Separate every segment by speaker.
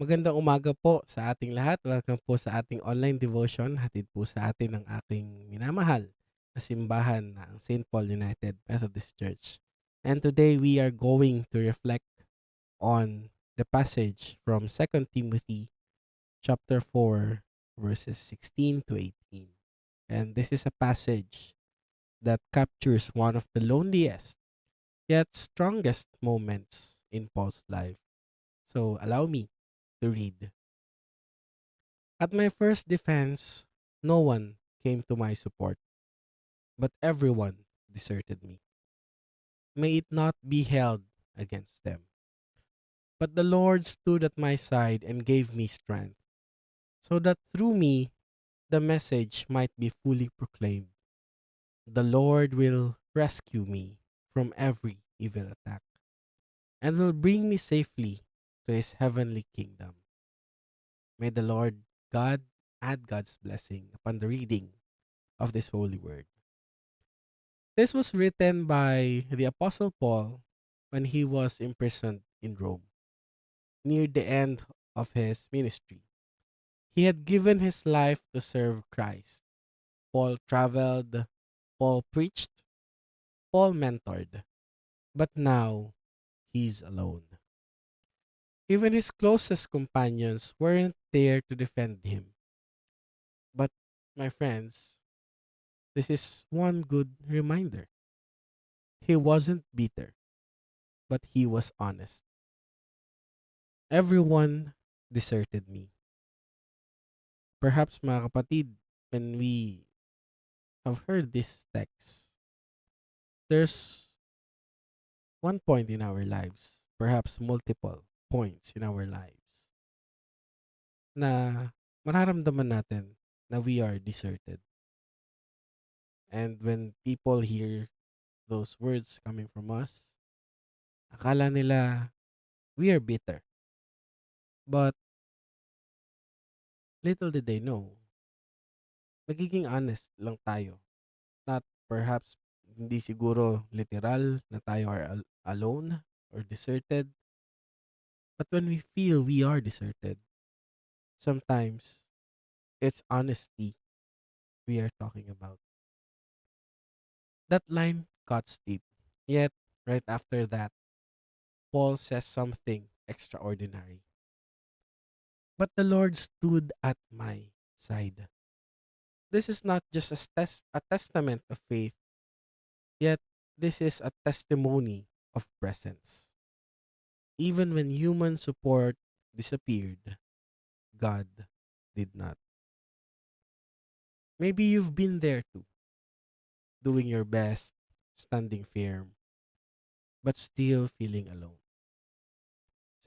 Speaker 1: Magandang umaga po sa ating lahat. Welcome po sa ating online devotion. Hatid po sa atin ng aking minamahal na simbahan na ang St. Paul United Methodist Church. And today we are going to reflect on the passage from Second Timothy chapter 4 verses 16 to 18. And this is a passage that captures one of the loneliest yet strongest moments in Paul's life. So allow me to read. At my first defense, no one came to my support, but everyone deserted me. May it not be held against them. But the Lord stood at my side and gave me strength, so that through me the message might be fully proclaimed. The Lord will rescue me from every evil attack, and will bring me safely to his heavenly kingdom. May the Lord God add God's blessing upon the reading of this holy word. This was written by the Apostle Paul when he was imprisoned in Rome, near the end of his ministry. He had given his life to serve Christ. Paul traveled, Paul preached, Paul mentored, but now he's alone. Even his closest companions weren't there to defend him. But, my friends, this is one good reminder. He wasn't bitter, but he was honest. Everyone deserted me. Perhaps mga kapatid, when we have heard this text, there's one point in our lives, perhaps multiple points in our lives, na mararamdaman natin na we are deserted. And when people hear those words coming from us, akala nila we are bitter. But little did they know, nagiging honest lang tayo. Not perhaps hindi siguro literal na tayo are alone or deserted. But when we feel we are deserted, sometimes it's honesty we are talking about. That line cuts deep. Yet, right after that, Paul says something extraordinary. But the Lord stood at my side. This is not just a testament of faith, yet this is a testimony of presence. Even when human support disappeared, God did not. Maybe you've been there too, doing your best, standing firm, but still feeling alone.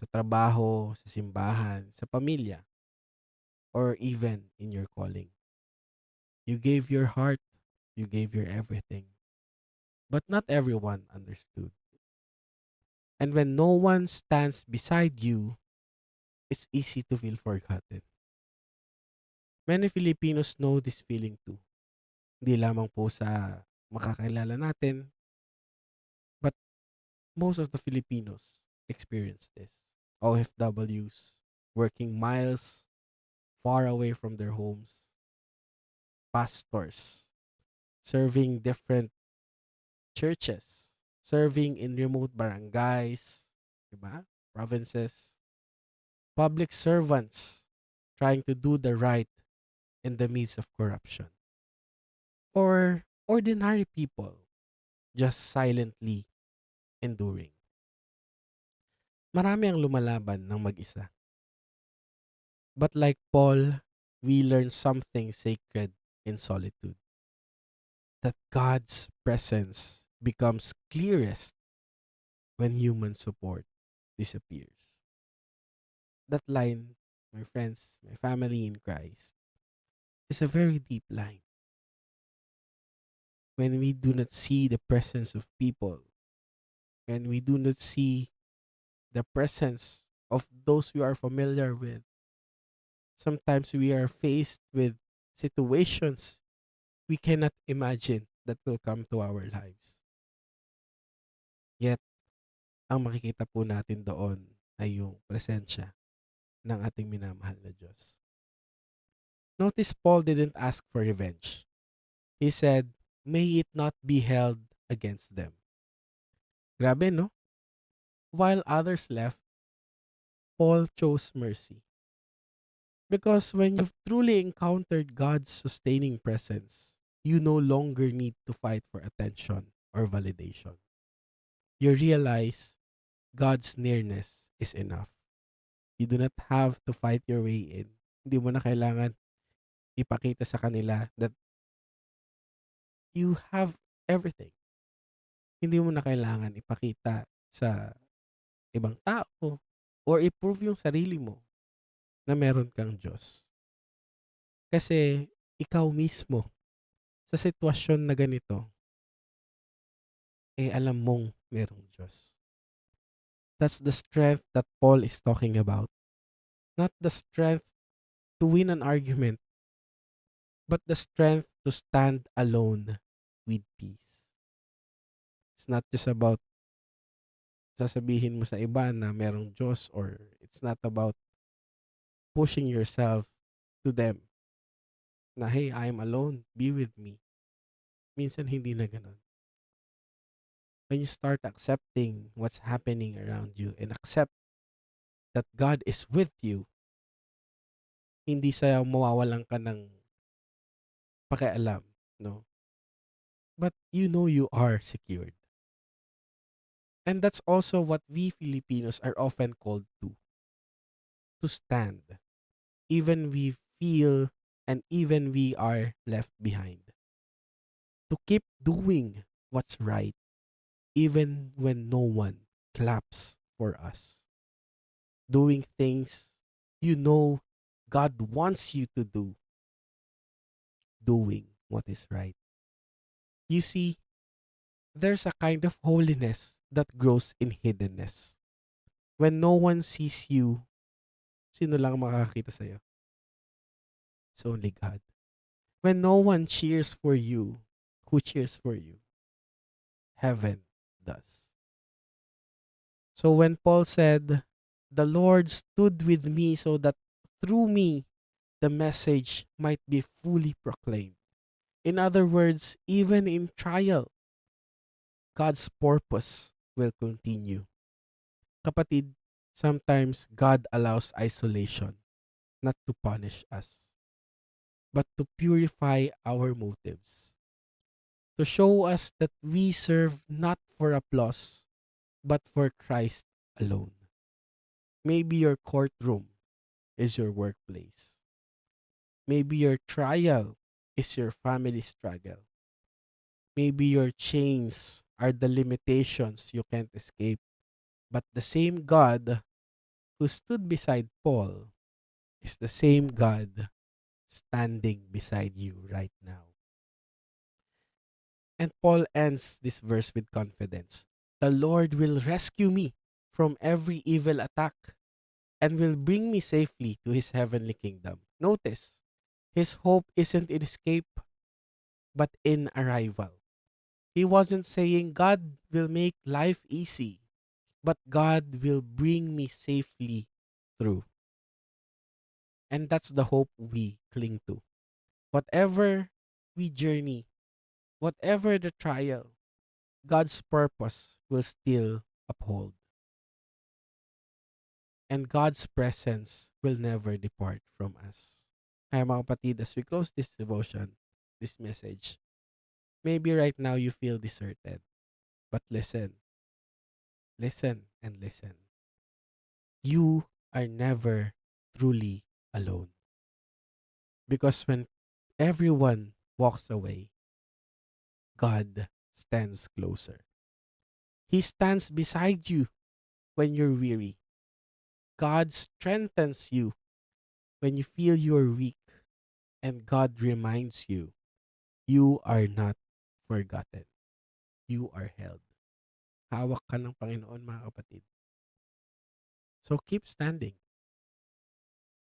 Speaker 1: Sa trabaho, sa simbahan, sa pamilya, or even in your calling. You gave your heart, you gave your everything, but not everyone understood. And when no one stands beside you, it's easy to feel forgotten. Many Filipinos know this feeling too. Hindi lamang po sa makakilala natin, but most of the Filipinos experience this. OFWs working miles far away from their homes, pastors serving different churches, serving in remote barangays, diba? Provinces, public servants trying to do the right in the midst of corruption, or ordinary people just silently enduring. Marami ang lumalaban ng mag-isa. But like Paul, we learn something sacred in solitude. That God's presence becomes clearest when human support disappears. That line, my friends, my family in Christ, is a very deep line. When we do not see the presence of people, when we do not see the presence of those we are familiar with, sometimes we are faced with situations we cannot imagine that will come to our lives. Yet, ang makikita po natin doon ay yung presensya ng ating minamahal na Diyos. Notice Paul didn't ask for revenge. He said, "May it not be held against them." Grabe, no? While others left, Paul chose mercy. Because when you've truly encountered God's sustaining presence, you no longer need to fight for attention or validation. You realize God's nearness is enough. You do not have to fight your way in. Hindi mo na kailangan ipakita sa kanila that you have everything. Hindi mo na kailangan ipakita sa ibang tao or i-prove yung sarili mo na meron kang Diyos. Kasi ikaw mismo sa sitwasyon na ganito, alam mong merong Diyos. That's the strength that Paul is talking about. Not the strength to win an argument, but the strength to stand alone with peace. It's not just about sasabihin mo sa iba na merong Diyos, or it's not about pushing yourself to them na, "Hey, I'm alone. Be with me." Minsan hindi na ganun. When you start accepting what's happening around you and accept that God is with you, hindi sa mawawalan ka ng pakialam, no? But you know you are secured. And that's also what we Filipinos are often called to stand, even we feel and even we are left behind. To keep doing what's right, even when no one claps for us. Doing things you know God wants you to do. Doing what is right. You see, there's a kind of holiness that grows in hiddenness. When no one sees you, sino lang makakakita sa'yo? It's only God. When no one cheers for you, who cheers for you? Heaven does. So when Paul said, "The Lord stood with me so that through me the message might be fully proclaimed." In other words, even in trial, God's purpose will continue. Kapatid, sometimes God allows isolation not to punish us, but to purify our motives, to show us that we serve not for applause, but for Christ alone. Maybe your courtroom is your workplace. Maybe your trial is your family struggle. Maybe your chains are the limitations you can't escape. But the same God who stood beside Paul is the same God standing beside you right now. And Paul ends this verse with confidence. "The Lord will rescue me from every evil attack and will bring me safely to his heavenly kingdom." Notice, his hope isn't in escape, but in arrival. He wasn't saying God will make life easy, but God will bring me safely through. And that's the hope we cling to. Whatever we journey, whatever the trial, God's purpose will still uphold. And God's presence will never depart from us. Kaya mga kapatid, as we close this devotion, this message, maybe right now you feel deserted. But listen, listen, and listen. You are never truly alone. Because when everyone walks away, God stands closer. He stands beside you when you're weary. God strengthens you when you feel you're weak. And God reminds you, you are not forgotten. You are held. Hawak ka ng Panginoon, mga kapatid. So keep standing.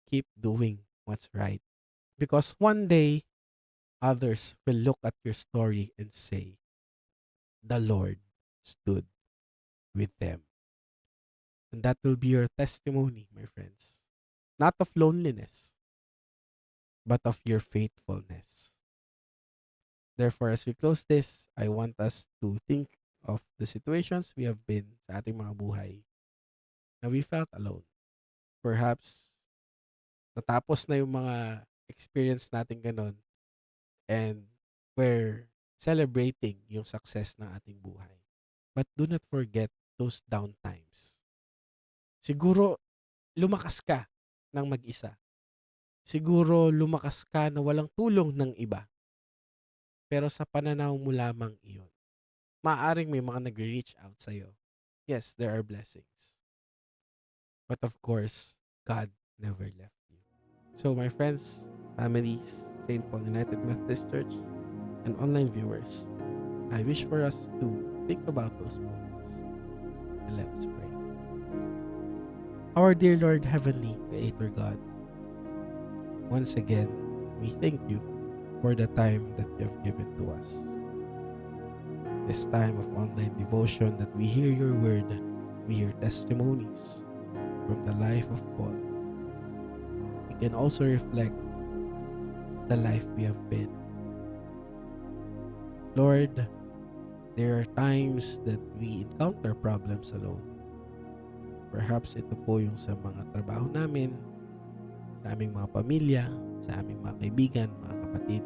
Speaker 1: Keep doing what's right. Because one day, others will look at your story and say, "The Lord stood with them." And that will be your testimony, my friends. not of loneliness, but of your faithfulness. Therefore, as we close this, I want us to think of the situations we have been sa ating mga buhay na we felt alone. Perhaps natapos na yung mga experience natin ganun and we're celebrating yung success ng ating buhay. But do not forget those down times. Siguro lumakas ka ng mag-isa. Siguro lumakas ka na walang tulong ng iba. Pero sa pananaw mo lamang iyon. Maaaring may mga nag-reach out sa'yo. Yes, there are blessings. But of course, God never left you. So my friends, families, St. Paul United Methodist Church, and online viewers, I wish for us to think about those moments. And let's pray. Our dear Lord, Heavenly Creator God, once again, we thank you for the time that you have given to us. This time of online devotion that we hear your word, we hear testimonies from the life of Paul. We can also reflect the life we have been. Lord, there are times that we encounter problems alone. Perhaps ito po yung sa mga trabaho namin, sa aming mga pamilya, sa aming mga kaibigan, mga kapatid.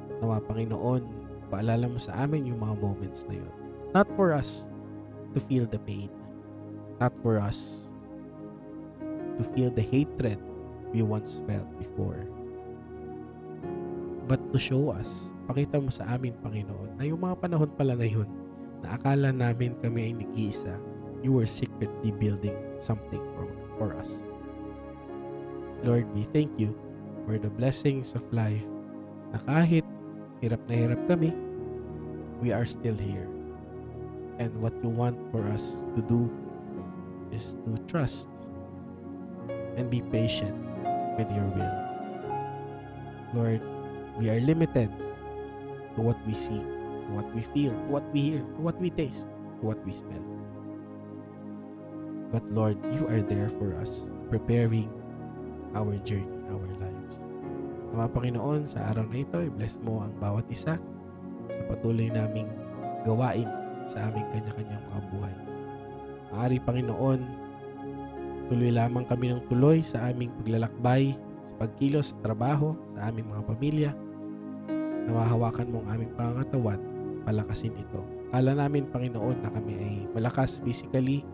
Speaker 1: At nawa, Panginoon, paalala mo sa amin yung mga moments na yun. Not for us to feel the pain. Not for us to feel the hatred we once felt before. But to show us, pakita mo sa amin, Panginoon, na yung mga panahon pala na yun, na akala namin kami ay nag-iisa, you were secretly building something for us. Lord, we thank you for the blessings of life na kahit hirap na hirap kami, we are still here. And what you want for us to do is to trust and be patient with your will. Lord, we are limited to what we see, to what we feel, to what we hear, to what we taste, to what we smell. But Lord, you are there for us, preparing our journey, our lives. Mga Panginoon, sa araw na ito, i-bless mo ang bawat isa sa patuloy naming gawain sa aming kanya-kanyang mga buhay. Maaari, Panginoon, tuloy lamang kami ng tuloy sa aming paglalakbay, sa pagkilos, sa trabaho, sa aming mga pamilya. Nawahawakan mo ang aming pangangatawan, palakasin ito. Kala namin, Panginoon, na kami ay malakas physically,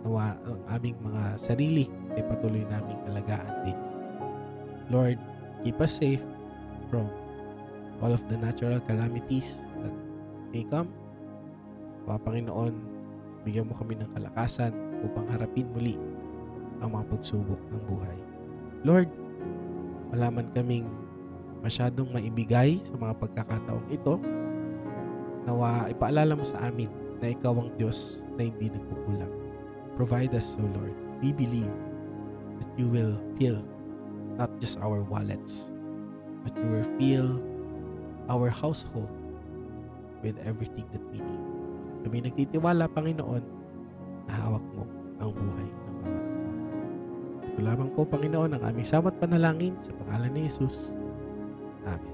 Speaker 1: nawa ang aming mga sarili ay patuloy naming alagaan din. Lord, keep us safe from all of the natural calamities that may come. Mga Panginoon, bigyan mo kami ng kalakasan upang harapin muli ang mga pagsubok ng buhay. Lord, wala man kaming masyadong maibigay sa mga pagkakataong ito, nawa ipaalala mo sa amin na ikaw ang Diyos na hindi nagkukulang. Provide us, O Lord. We believe that you will fill not just our wallets, but you will fill our household with everything that we need. Kami nagtitiwala, Panginoon, na hawak mo ang buhay ng bawat isa. Ito lamang po, Panginoon, ang aming samot panalangin sa pangalan ni Jesus. Amen.